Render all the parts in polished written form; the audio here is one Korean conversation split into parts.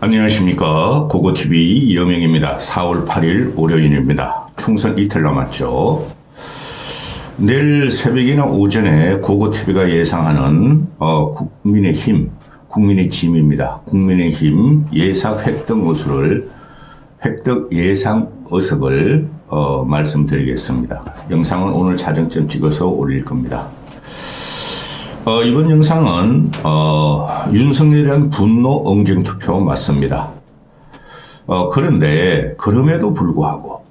안녕하십니까. 고고TV 여명입니다. 4월 8일 월요일입니다. 총선 이틀 남았죠. 내일 새벽이나 오전에 고고TV가 예상하는 국민의힘입니다. 국민의힘 획득 예상 의석을 말씀드리겠습니다. 영상은 오늘 자정쯤 찍어서 올릴 겁니다. 이번 영상은 윤석열에 대한 분노 응징 투표 맞습니다. 그런데 그럼에도 불구하고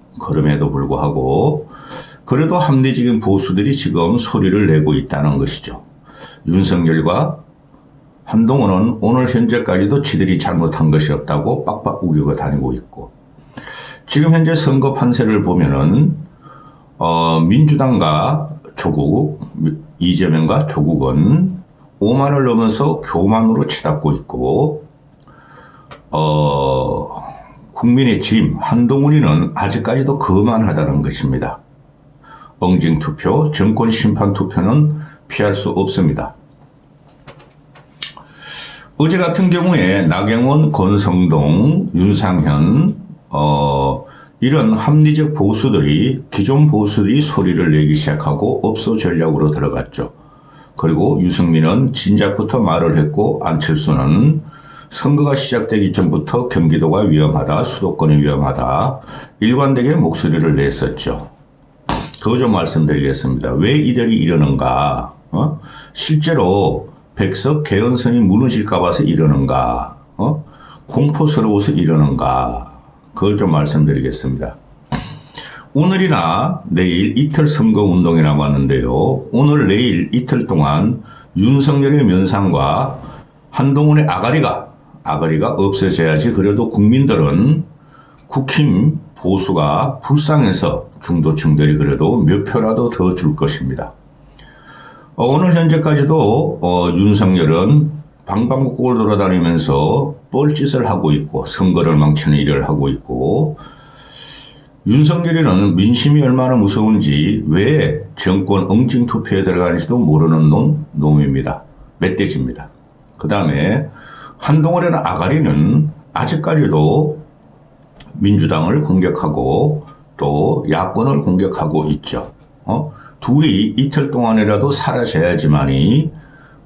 그래도 합리적인 보수들이 지금 소리를 내고 있다는 것이죠. 윤석열과 한동훈은 오늘 현재까지도 지들이 잘못한 것이 없다고 빡빡 우기고 다니고 있고, 지금 현재 선거 판세를 보면은 민주당과 조국, 이재명과 조국은 5만을 넘어서 교만으로 치닫고 있고, 국민의 짐 한동훈이는 아직까지도 거만하다는 것입니다. 응징투표, 정권심판투표는 피할 수 없습니다. 어제 같은 경우에 나경원, 권성동, 윤상현 이런 합리적 보수들이, 기존 보수들이 소리를 내기 시작하고 업소 전략으로 들어갔죠. 그리고 유승민은 진작부터 말을 했고, 안철수는 선거가 시작되기 전부터 경기도가 위험하다, 수도권이 위험하다, 일관되게 목소리를 냈었죠. 그거 좀 말씀드리겠습니다. 왜 이들이 이러는가? 실제로 백석 개헌선이 무너질까 봐서 이러는가? 공포스러워서 이러는가? 그걸 좀 말씀드리겠습니다. 오늘이나 내일 이틀 선거운동이 남았는데요. 오늘 내일 이틀 동안 윤석열의 면상과 한동훈의 아가리가 없어져야지 그래도 국민들은 국힘 보수가 불쌍해서 중도층들이 그래도 몇 표라도 더 줄 것입니다. 오늘 현재까지도 윤석열은 방방곡곡을 돌아다니면서 뻘짓을 하고 있고 선거를 망치는 일을 하고 있고, 윤석열이는 민심이 얼마나 무서운지 왜 정권 응징투표에 들어가는지도 모르는 놈입니다. 멧돼지입니다. 그 다음에 한동훈이나 아가리는 아직까지도 민주당을 공격하고 또 야권을 공격하고 있죠. 둘이 이틀 동안이라도 사라져야지만이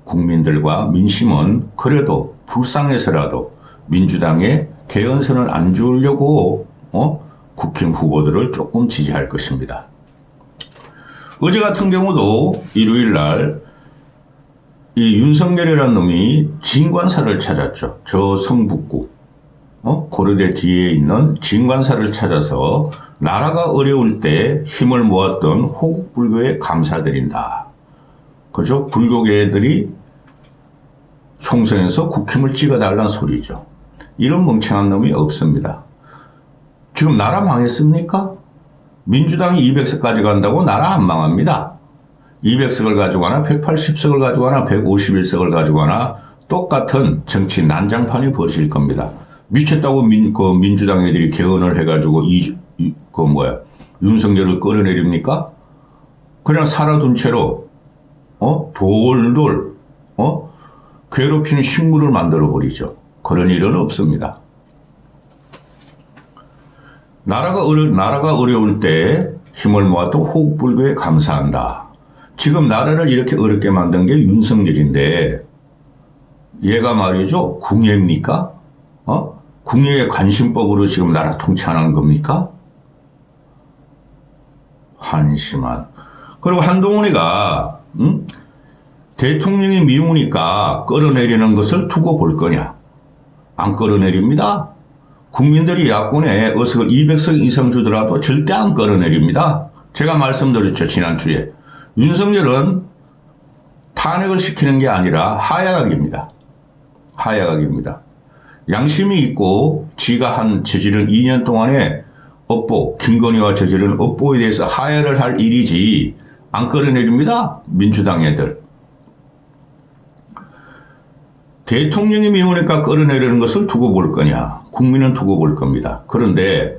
국민들과 민심은 그래도 불쌍해서라도 민주당에 개헌선을 안 주려고 국힘 후보들을 조금 지지할 것입니다. 어제 같은 경우도 일요일날 이 윤석열이라는 놈이 진관사를 찾았죠. 저 성북구 고려대 뒤에 있는 진관사를 찾아서 나라가 어려울 때 힘을 모았던 호국불교에 감사드린다. 그죠? 불교계들이 총선에서 국힘을 찍어달라는 소리죠. 이런 멍청한 놈이 없습니다. 지금 나라 망했습니까? 민주당이 200석 가져간다고 나라 안 망합니다. 200석을 가져가나 180석을 가져가나 151석을 가져가나 똑같은 정치 난장판이 벌어질 겁니다. 미쳤다고 민주당 애들이 개헌을 해가지고 윤석열을 끌어내립니까? 그냥 살아둔 채로 돌돌 괴롭히는 식물을 만들어 버리죠. 그런 일은 없습니다. 나라가 어려울 때 힘을 모았던 호국불교에 감사한다. 지금 나라를 이렇게 어렵게 만든 게 윤석열인데, 얘가 말이죠, 궁예입니까? 궁예의 관심법으로 지금 나라 통치하는 겁니까? 한심한. 그리고 한동훈이가 대통령이 미우니까 끌어내리는 것을 두고 볼 거냐? 안 끌어내립니다. 국민들이 야권에 의석을 200석 이상 주더라도 절대 안 끌어내립니다. 제가 말씀드렸죠, 지난주에. 윤석열은 탄핵을 시키는 게 아니라 하야각입니다. 하야각입니다. 양심이 있고 지가 저지른 2년 동안에 업보, 김건희와 저지른 업보에 대해서 하야를 할 일이지 안 끌어내립니다. 민주당 애들. 대통령이 미우니까 끌어내리는 것을 두고 볼 거냐? 국민은 두고 볼 겁니다. 그런데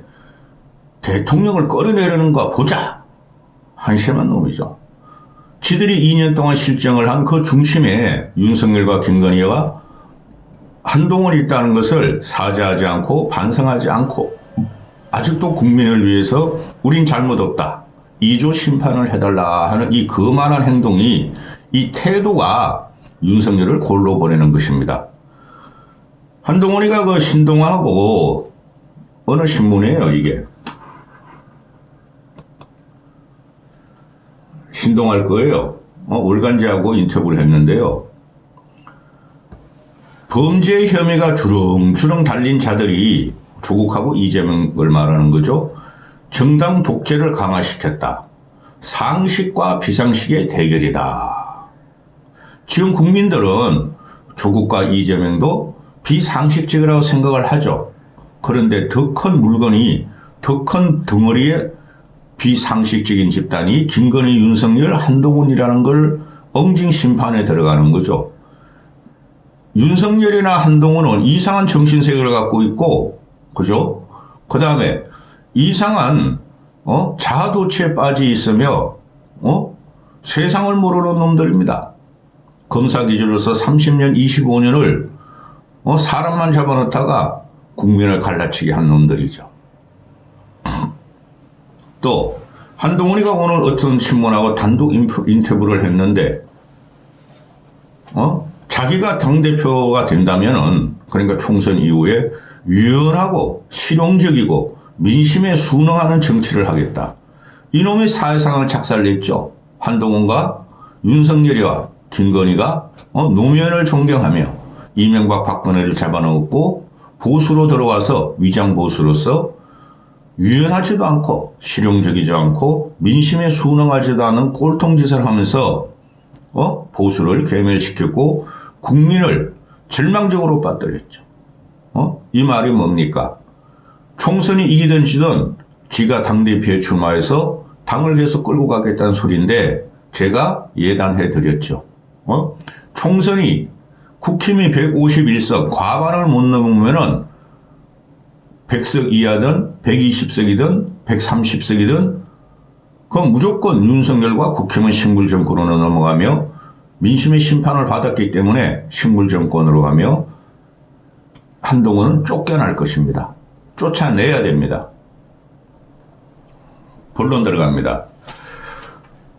대통령을 끌어내리는 거 보자. 한심한 놈이죠. 지들이 2년 동안 실정을 한 그 중심에 윤석열과 김건희와 한동훈이 있다는 것을 사죄하지 않고 반성하지 않고 아직도 국민을 위해서 우린 잘못 없다. 2조 심판을 해달라 하는 이 거만한 행동이, 이 태도가 윤석열을 골로 보내는 것입니다. 한동훈이가 그 신동아하고 어느 신문이에요, 이게. 신동할 거예요. 월간지하고 인터뷰를 했는데요. 범죄 혐의가 주렁주렁 달린 자들이 조국하고 이재명을 말하는 거죠. 정당 독재를 강화시켰다. 상식과 비상식의 대결이다. 지금 국민들은 조국과 이재명도 비상식적이라고 생각을 하죠. 그런데 더 큰 물건이, 더 큰 덩어리의 비상식적인 집단이 김건희, 윤석열, 한동훈이라는 걸 엉징 심판에 들어가는 거죠. 윤석열이나 한동훈은 이상한 정신세계를 갖고 있고, 그죠? 그 다음에 이상한 자아도취에 빠져 있으며 세상을 모르는 놈들입니다. 검사 기준으로서 30년, 25년을 사람만 잡아놓다가 국민을 갈라치게 한 놈들이죠. 또 한동훈이가 오늘 어떤 신문하고 단독 인터뷰를 했는데 자기가 당대표가 된다면은, 그러니까 총선 이후에 유연하고 실용적이고 민심에 순응하는 정치를 하겠다. 이놈의 사회상을 작살냈죠. 한동훈과 윤석열이와 김건희가 노무현을 존경하며 이명박 박근혜를 잡아넣었고 보수로 들어와서 위장 보수로서 유연하지도 않고 실용적이지 않고 민심에 순응하지도 않은 꼴통짓을 하면서 보수를 괴멸시켰고 국민을 절망적으로 빠뜨렸죠. 이 말이 뭡니까? 총선이 이기든 지든 지가 당대표에 출마해서 당을 계속 끌고 가겠다는 소리인데 제가 예단해 드렸죠. 총선이 국힘이 151석 과반을 못 넘으면은 100석 이하든 120석이든 130석이든 그건 무조건 윤석열과 국힘은 식물정권으로 넘어가며 민심의 심판을 받았기 때문에 식물정권으로 가며 한동훈은 쫓겨날 것입니다. 쫓아내야 됩니다. 본론 들어갑니다.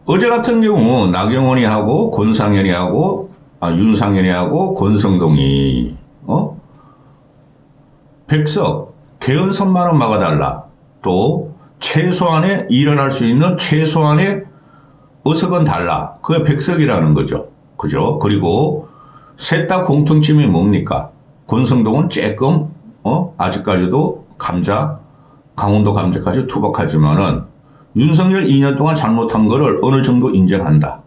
어제 같은 경우 나경원이 하고 권상현이 하고 윤상현이 하고 권성동이 100석 개헌 선만은 막아달라. 또 최소한의 일어날 수 있는 최소한의 어석은 달라. 그게 100석이라는 거죠. 그죠? 그리고 셋 다 공통점이 뭡니까? 권성동은 조금 아직까지도 강원도 감자까지 투박하지만은 윤석열 2년 동안 잘못한 거를 어느 정도 인정한다.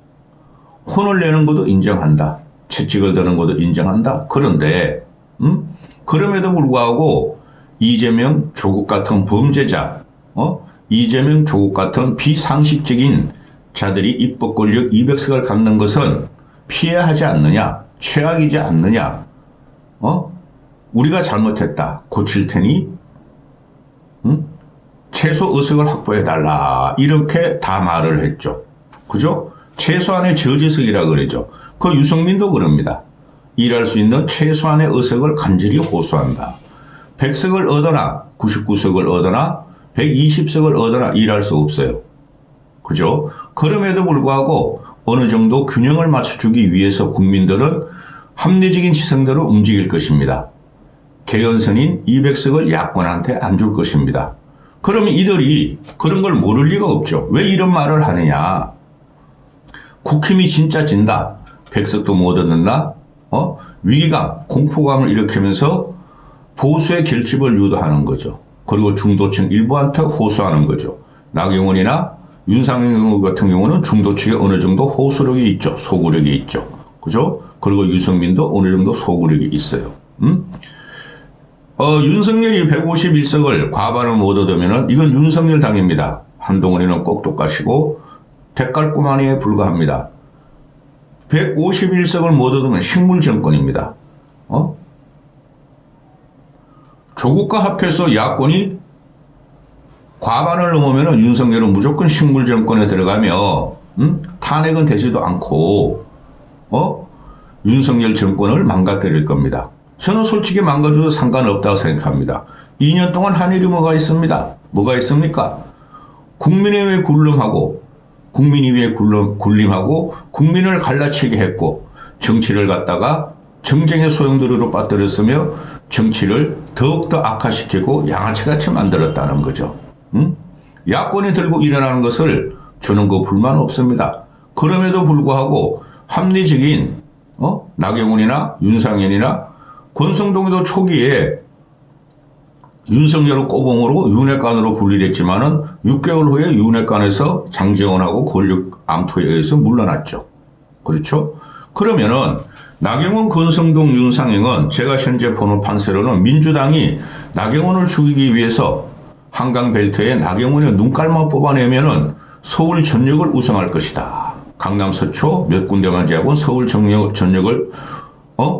혼을 내는 것도 인정한다. 채찍을 드는 것도 인정한다. 그런데 그럼에도 불구하고 이재명, 조국 같은 범죄자, 이재명, 조국 같은 비상식적인 자들이 입법 권력 200석을 갖는 것은 피해야 하지 않느냐, 최악이지 않느냐, 우리가 잘못했다, 고칠 테니, 최소 의석을 확보해달라, 이렇게 다 말을 했죠. 그죠? 최소한의 저지석이라 그러죠. 그 유승민도 그럽니다. 일할 수 있는 최소한의 의석을 간절히 호소한다. 100석을 얻거나 99석을 얻거나 120석을 얻거나 일할 수 없어요. 그죠? 그럼에도 불구하고 어느 정도 균형을 맞춰주기 위해서 국민들은 합리적인 시선대로 움직일 것입니다. 개헌선인 200석을 야권한테 안 줄 것입니다. 그러면 이들이 그런 걸 모를 리가 없죠. 왜 이런 말을 하느냐. 국힘이 진짜 진다. 100석도 못 얻는다. 위기감, 공포감을 일으키면서 보수의 결집을 유도하는 거죠. 그리고 중도층 일부한테 호소하는 거죠. 나경원이나 윤상현 같은 경우는 중도층에 어느 정도 호소력이 있죠. 소구력이 있죠. 그죠? 그리고 유승민도 어느 정도 소구력이 있어요. 윤석열이 151석을 과반을 못 얻으면은 이건 윤석열 당입니다. 한동훈이는 꼭 똑같이고 대깔꼬마니에 불과합니다. 151석을 못 얻으면 식물정권입니다. 조국과 합해서 야권이 과반을 넘으면 윤석열은 무조건 식물정권에 들어가며 탄핵은 되지도 않고 윤석열 정권을 망가뜨릴 겁니다. 저는 솔직히 망가져도 상관없다고 생각합니다. 2년 동안 한 일이 뭐가 있습니다. 뭐가 있습니까? 국민의회 굴림하고 국민의회 굴림하고 국민을 갈라치게 했고 정치를 갖다가 정쟁의 소용돌이로 빠뜨렸으며 정치를 더욱더 악화시키고 양아치같이 만들었다는 거죠. 응? 야권이 들고 일어나는 것을 저는 그 불만 없습니다. 그럼에도 불구하고 합리적인 나경원이나 윤상현이나 권성동이도 초기에 윤석열을 꼬봉으로 윤핵관으로 분리됐지만은 6개월 후에 윤핵관에서 장제원하고 권력 암투에 의해서 물러났죠. 그렇죠? 그러면은 나경원, 권성동, 윤상현은 제가 현재 보는 판세로는 민주당이 나경원을 죽이기 위해서 한강벨트에 나경원의 눈깔만 뽑아내면은 서울 전역을 우승할 것이다. 강남 서초 몇 군데만 제하고 서울 전역을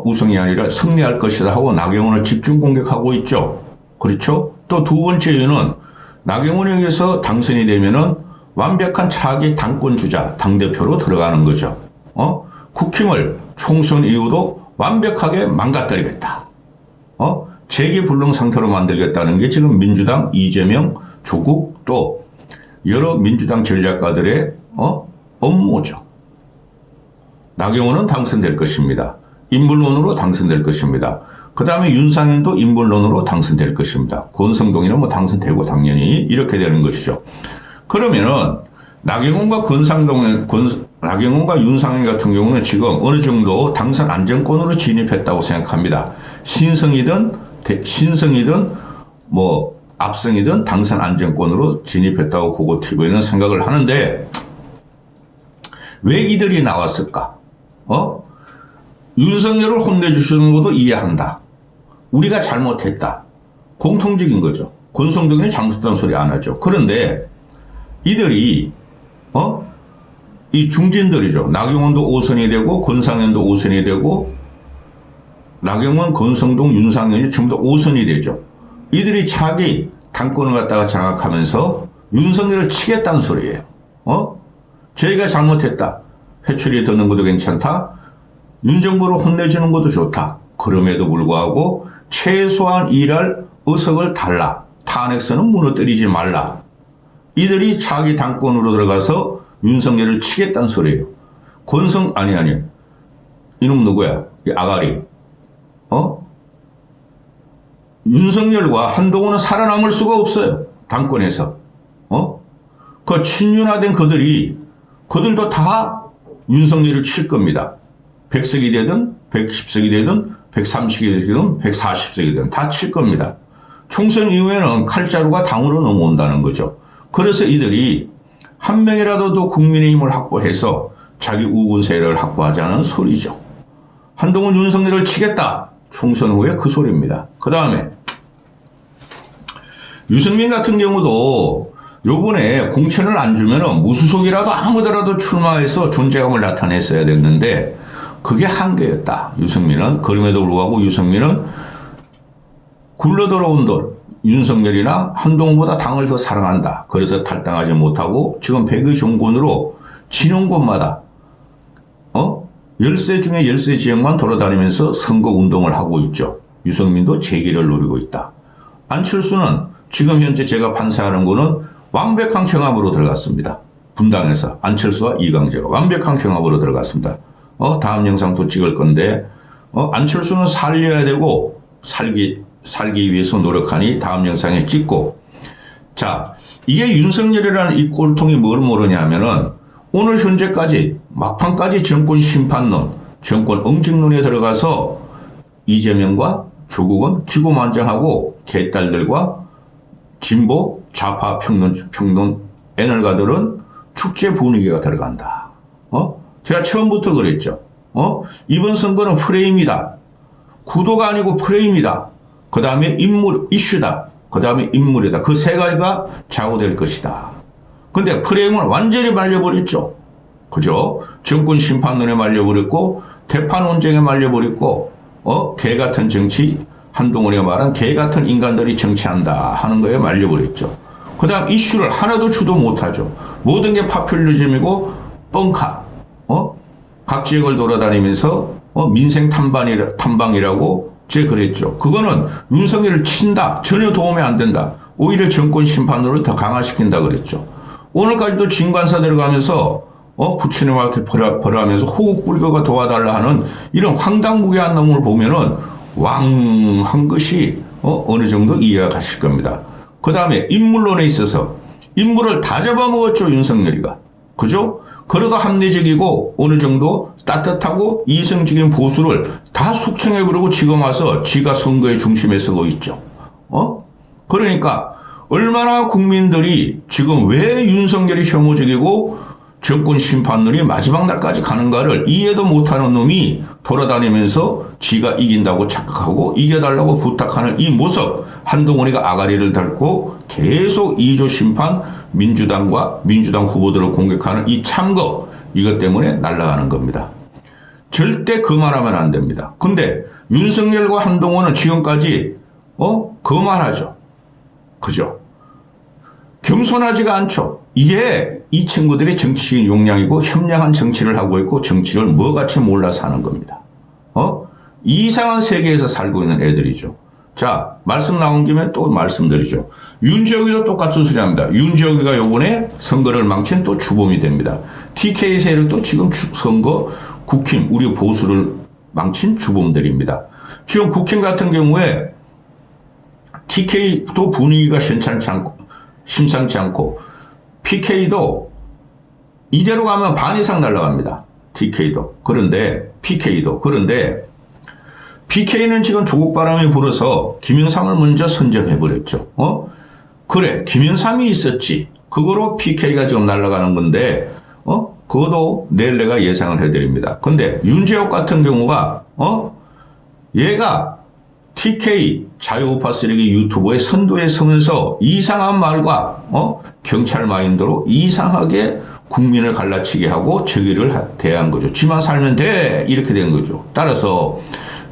우승이 아니라 승리할 것이다 하고 나경원을 집중 공격하고 있죠. 그렇죠? 또 두 번째 이유는 나경원에게서 당선이 되면은 완벽한 차기 당권 주자, 당대표로 들어가는 거죠. 국힘을 총선 이후도 완벽하게 망가뜨리겠다. 재기불능 상태로 만들겠다는 게 지금 민주당 이재명, 조국 또 여러 민주당 전략가들의 업무죠. 나경원은 당선될 것입니다. 인물론으로 당선될 것입니다. 그 다음에 윤상현도 인물론으로 당선될 것입니다. 권성동이는 뭐 당선되고 당연히 이렇게 되는 것이죠. 그러면은 나경원과 윤상현 같은 경우는 지금 어느 정도 당선 안정권으로 진입했다고 생각합니다. 신성이든 뭐 압승이든 당선 안정권으로 진입했다고 고고TV는 생각을 하는데 왜 이들이 나왔을까? 윤석열을 혼내주시는 것도 이해한다. 우리가 잘못했다. 공통적인 거죠. 권성동이는 잘못했다는 소리 안 하죠. 그런데 이들이 이 중진들이죠. 나경원도 5선이 되고 권상현도 5선이 되고 나경원, 권성동, 윤상현이 전부 다 5선이 되죠. 이들이 차기 당권을 갖다가 장악하면서 윤석열을 치겠다는 소리예요. 저희가 잘못했다. 회초리 듣는 것도 괜찮다. 윤 정부를 혼내주는 것도 좋다. 그럼에도 불구하고 최소한 일할 의석을 달라. 탄핵선은 무너뜨리지 말라. 이들이 차기 당권으로 들어가서 윤석열을 치겠다는 소리예요. 이놈 누구야? 이 아가리. 윤석열과 한동훈은 살아남을 수가 없어요. 당권에서. 그 친윤화된 그들도 다 윤석열을 칠 겁니다. 100석이 되든 110석이 되든 130석이 되든 140석이 되든 다 칠 겁니다. 총선 이후에는 칼자루가 당으로 넘어온다는 거죠. 그래서 이들이 한 명이라도 더 국민의힘을 확보해서 자기 우군 세력을 확보하자는 소리죠. 한동훈 윤석열을 치겠다. 총선 후에 그 소리입니다. 그 다음에 유승민 같은 경우도 요번에 공천을 안 주면은 무소속이라도 아무데라도 출마해서 존재감을 나타냈어야 됐는데 그게 한계였다. 유승민은. 그럼에도 불구하고 유승민은 굴러들어온 돌 윤석열이나 한동훈보다 당을 더 사랑한다. 그래서 탈당하지 못하고 지금 백의 종군으로 지는 곳마다 10세 중에 10세 지역만 돌아다니면서 선거운동을 하고 있죠. 유승민도 재기를 노리고 있다. 안철수는 지금 현재 제가 판사하는 거는 완벽한 경합으로 들어갔습니다. 분당에서 안철수와 이광재가 완벽한 경합으로 들어갔습니다. 다음 영상도 찍을 건데 안철수는 살려야 되고 살기 위해서 노력하니 다음 영상에 찍고 자 이게 윤석열이라는 이 꼴통이 뭘 모르냐면은 오늘 현재까지 막판까지 정권 심판론 정권 응징론에 들어가서 이재명과 조국은 기고만장하고 개딸들과 진보 좌파 평론 애널가들은 축제 분위기가 들어간다. 제가 처음부터 그랬죠. 이번 선거는 프레임이다. 구도가 아니고 프레임이다. 그 다음에 이슈다. 그 다음에 인물이다. 그 세 가지가 좌우될 것이다. 근데 프레임을 완전히 말려버렸죠. 그죠? 정권 심판론에 말려버렸고, 대판 논쟁에 말려버렸고, 개 같은 정치, 한동훈이 말한 개 같은 인간들이 정치한다 하는 거에 말려버렸죠. 그 다음 이슈를 하나도 주도 못하죠. 모든 게 파퓰리즘이고, 뻥카. 각 지역을 돌아다니면서 민생 탐방이라고 제가 그랬죠. 그거는 윤석열을 친다. 전혀 도움이 안 된다. 오히려 정권 심판으로 더 강화시킨다 그랬죠. 오늘까지도 진관사 들어가면서 부처님한테 벌하면서 호국 불교가 도와달라 하는 이런 황당무계한 놈을 보면은 왕한 것이 어느 정도 이해가 가실 겁니다. 그 다음에 인물론에 있어서 인물을 다 잡아먹었죠, 윤석열이가. 그죠? 그래도 합리적이고 어느 정도 따뜻하고 이성적인 보수를 다 숙청해버리고 지금 와서 지가 선거의 중심에 서고 있죠. 그러니까 얼마나 국민들이 지금 왜 윤석열이 혐오적이고 정권 심판론이 마지막 날까지 가는가를 이해도 못하는 놈이 돌아다니면서 지가 이긴다고 착각하고 이겨달라고 부탁하는 이 모습, 한동훈이가 아가리를 달고 계속 2조 심판 민주당과 민주당 후보들을 공격하는 이 참거, 이것 때문에 날아가는 겁니다. 절대 그만하면 안 됩니다. 근데 윤석열과 한동훈은 지금까지 그만하죠. 그죠? 겸손하지가 않죠. 이게 이 친구들이 정치인 용량이고 현명한 정치를 하고 있고 정치를 뭐같이 몰라서 하는 겁니다. 이상한 세계에서 살고 있는 애들이죠. 자, 말씀 나온 김에 또 말씀드리죠. 윤지혁이도 똑같은 소리 합니다. 윤지혁이가 요번에 선거를 망친 또 주범이 됩니다. TK 세력도 지금 선거 국힘, 우리 보수를 망친 주범들입니다. 지금 국힘 같은 경우에 TK도 분위기가 심상치 않고 PK도 이대로 가면 반 이상 날아갑니다. TK도. 그런데 PK는 지금 조국 바람이 불어서 김영삼을 먼저 선점해버렸죠. 그래, 김영삼이 있었지. 그거로 PK가 지금 날아가는 건데, 그것도 내일 내가 예상을 해드립니다. 근데 윤재옥 같은 경우가, 얘가 TK 자유우파 쓰레기 유튜버의 선도에 서면서 이상한 말과 경찰 마인드로 이상하게 국민을 갈라치게 하고 저기를 대한 거죠. 지만 살면 돼 이렇게 된 거죠. 따라서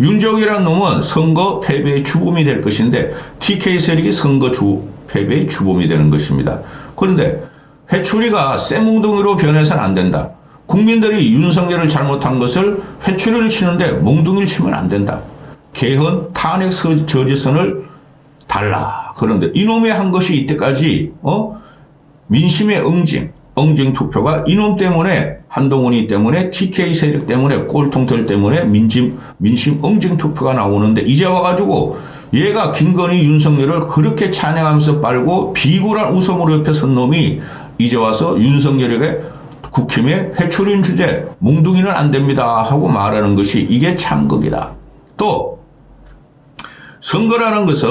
윤정이라는 놈은 선거 패배의 주범이 될 것인데 TK 세력이 선거 패배의 주범이 되는 것입니다. 그런데 회초리가 쇠몽둥이로 변해서는 안 된다. 국민들이 윤석열을 잘못한 것을 회초리를 치는데 몽둥이를 치면 안 된다. 개헌 탄핵 저지선을 달라. 그런데 이놈이 한 것이 이때까지 민심의 엉증 투표가 이놈 때문에 한동훈이 때문에 TK 세력 때문에 꼴통들 때문에 민심 엉증 투표가 나오는데 이제 와가지고 얘가 김건희 윤석열을 그렇게 찬양하면서 빨고 비굴한 웃음으로 옆에 선 놈이 이제 와서 윤석열에게 국힘의 회초리인 주제 몽둥이는 안 됩니다 하고 말하는 것이 이게 참극이다. 또 선거라는 것은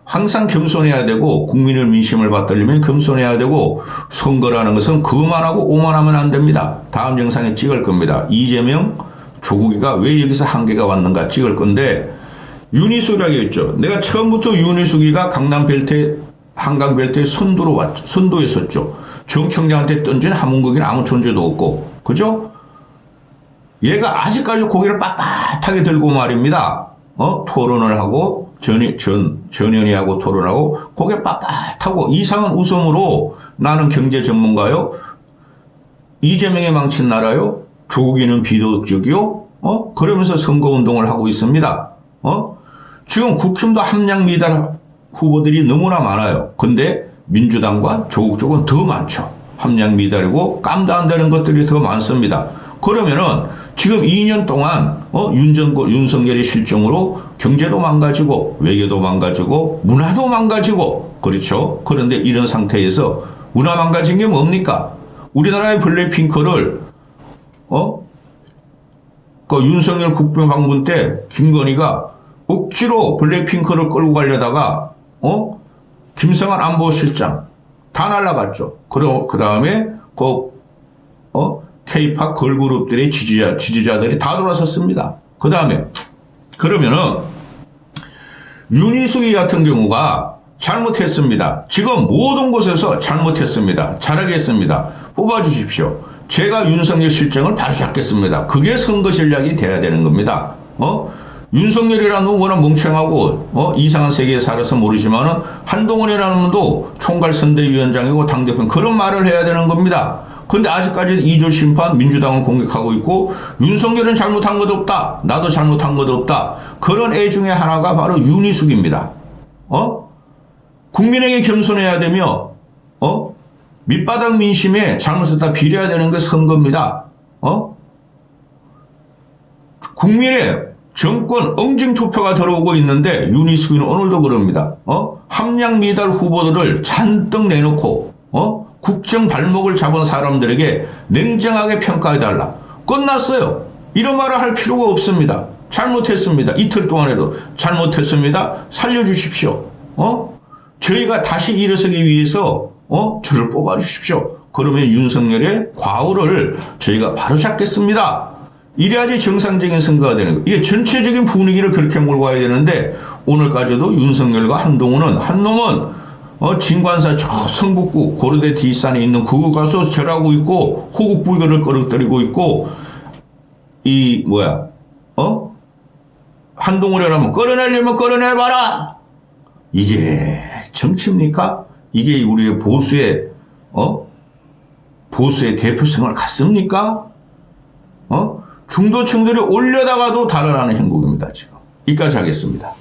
항상 겸손해야 되고 국민의 민심을 받들려면 겸손해야 되고 선거라는 것은 그만하고 오만하면 안 됩니다. 다음 영상에 찍을 겁니다. 이재명, 조국이가 왜 여기서 한계가 왔는가 찍을 건데 윤희숙이라고 했죠. 내가 처음부터 윤희숙이가 강남벨트에 한강벨트에 선도했었죠. 정청량한테 던진 함흥국에는 아무 존재도 없고 그죠? 얘가 아직까지 고개를 빳빳하게 들고 말입니다. 토론을 하고 전현희하고 토론하고 고개 빳빳하고 이상한 웃음으로 나는 경제 전문가요. 이재명이 망친 나라요. 조국이는 비도덕적이요. 그러면서 선거운동을 하고 있습니다. 지금 국힘도 함량 미달 후보들이 너무나 많아요. 근데 민주당과 조국 쪽은 더 많죠. 함량 미달이고 깜도 안 되는 것들이 더 많습니다. 그러면은 지금 2년 동안 윤석열의 실정으로 경제도 망가지고 외교도 망가지고 문화도 망가지고 그렇죠. 그런데 이런 상태에서 문화 망가진 게 뭡니까? 우리나라의 블랙핑크를 그 윤석열 국빈 방문 때 김건희가 억지로 블랙핑크를 끌고 가려다가 김성한 안보실장 다 날라갔죠. 그 다음에 K-팝 걸그룹들의 지지자들이 다 돌아섰습니다. 그 다음에 그러면은 윤희숙이 같은 경우가 잘못했습니다. 지금 모든 곳에서 잘못했습니다. 잘하겠습니다. 뽑아주십시오. 제가 윤석열 실정을 바로 잡겠습니다. 그게 선거 전략이 돼야 되는 겁니다. 윤석열이라는 놈은 워낙 멍청하고 이상한 세계에 살아서 모르지만은 한동훈이라는 놈도 총괄선대위원장이고 당대표는 그런 말을 해야 되는 겁니다. 근데 아직까지는 이조 심판 민주당을 공격하고 있고 윤석열은 잘못한 것 없다. 나도 잘못한 것 없다. 그런 애 중에 하나가 바로 윤희숙입니다. 국민에게 겸손해야 되며 밑바닥 민심에 잘못을 다 빌어야 되는 게 선거입니다. 국민의 정권 응징 투표가 들어오고 있는데 윤희숙이는 오늘도 그럽니다. 함량 미달 후보들을 잔뜩 내놓고 국정 발목을 잡은 사람들에게 냉정하게 평가해달라. 끝났어요. 이런 말을 할 필요가 없습니다. 잘못했습니다. 이틀 동안에도 잘못했습니다. 살려주십시오. 저희가 다시 일어서기 위해서 저를 뽑아주십시오. 그러면 윤석열의 과오를 저희가 바로잡겠습니다. 이래야지 정상적인 선거가 되는 거예요. 이게 전체적인 분위기를 그렇게 몰고 가야 되는데 오늘까지도 윤석열과 한동훈은 한 놈은 진관사 저 성북구 고려대 뒷산에 있는 그거 가서 절하고 있고 호국불교를 끌어들이고 있고 한동훈이라면 끌어내려면 끌어내봐라. 이게 정치입니까? 이게 우리의 보수의 대표성을 갖습니까? 중도층들이 올려다가도 달아나는 행국입니다, 지금. 여기까지 하겠습니다.